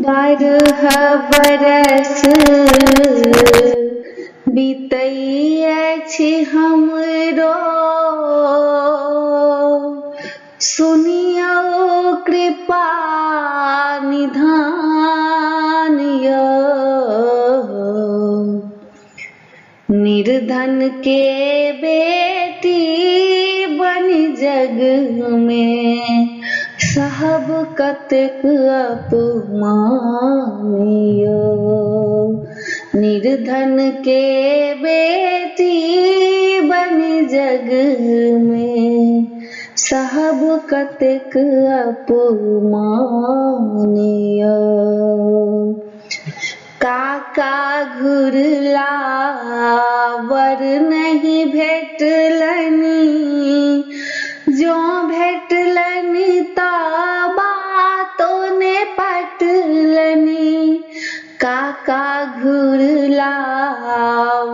बारह बरस बीतई अछि हमरो, सुनियो कृपा निधान यो। निर्धन के बेटी बनि जग में, सहब कतेक अपमान यो। निर्धन के बेटी बनि जग में, सहब कतेक अपमान यो। काका घुरला वर नहीं भेटलनि, जो भेटलनि ता बातो ने पटलनि। काका घुरला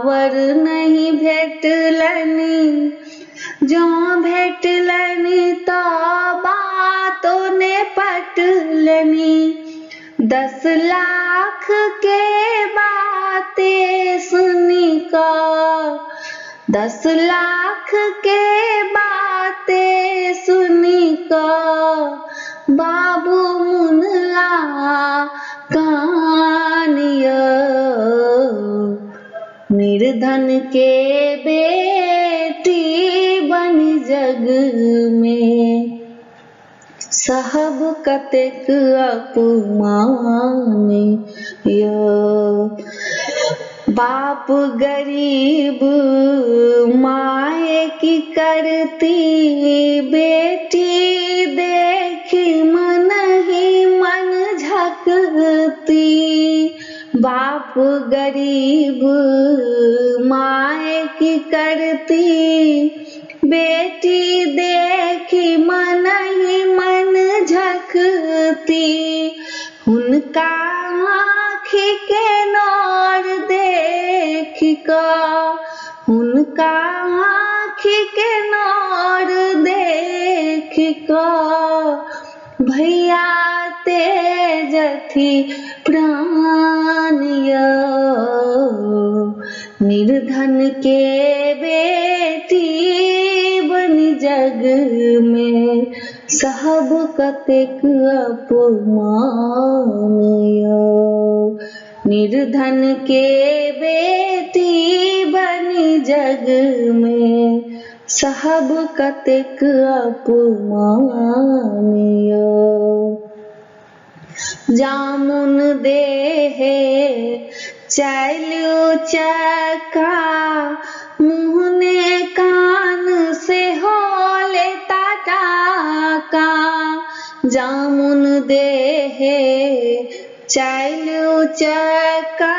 वर नहीं भेटलनि, जो भेटलनि ता बातो ने पटलनि। 10 लाख के बातें सुनी का, 10 लाख के बातें सुनी का, बाबू मुनला कानिया। निर्धन के बेटी बनि जग में, सहब कतेक अपमान यो। बाप गरीब माए की करती, बेटी देखी मन ही मन झकती। बाप गरीब माए की करती, बेटी देखी मन ही मन झकती। हुनका आँखि के नौर देख का, हुनका आँखि के नौर देख का, भैया तेजथी प्राण यो। निर्धन के बेटी बनि जग में, सहब कतेक अपमान यो। निर्धन के बेटी बनि जग में, सहब कतेक अपमान यो। जामुन देहे चलु चक्का, मुहने कान से होले टाका। जामुन देहे चलु चक्का,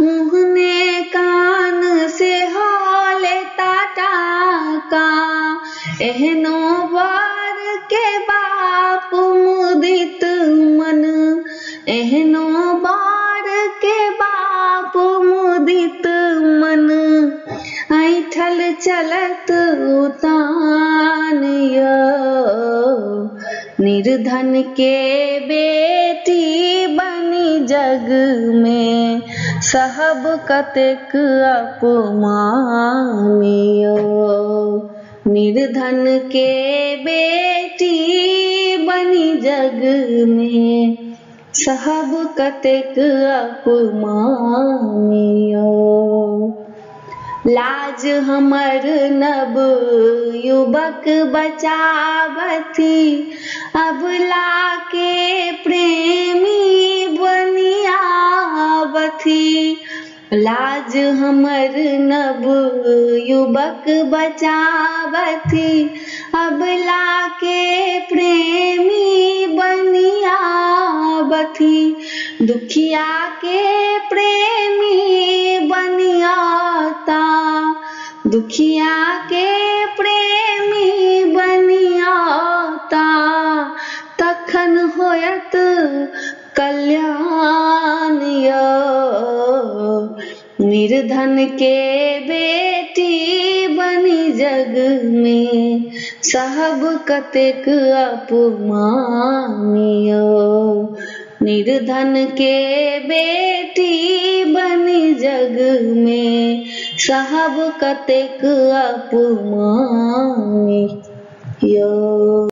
मुहने कान से होले टाका। एहनो बर के बाप मुदित मन, एहनो बर के बाप मुदित मन। ऐठल चलत उतान यो। निर्धन के बेटी बनि जग में, सहब कतेक अपमान यो। निर्धन के बेटी बनि जग में, सहब कतेक अपमान यो। लाज हमर नव युवक बचावथी, अबला के प्रेमी बनियावथी। लाज हमर नव युवक बचावथी, अबला के प्रेमी बनियावथी। दुखिया के प्रेमी बनियाता, दुखिया के प्रेमी बनियाता। तखन होयत कल्याण यो। निर्धन के बेटी बनि जग में, सहब कतेक अपमान यो। निर्धन के बेटी बनी जग में, साहब कतेक अपमानी यो।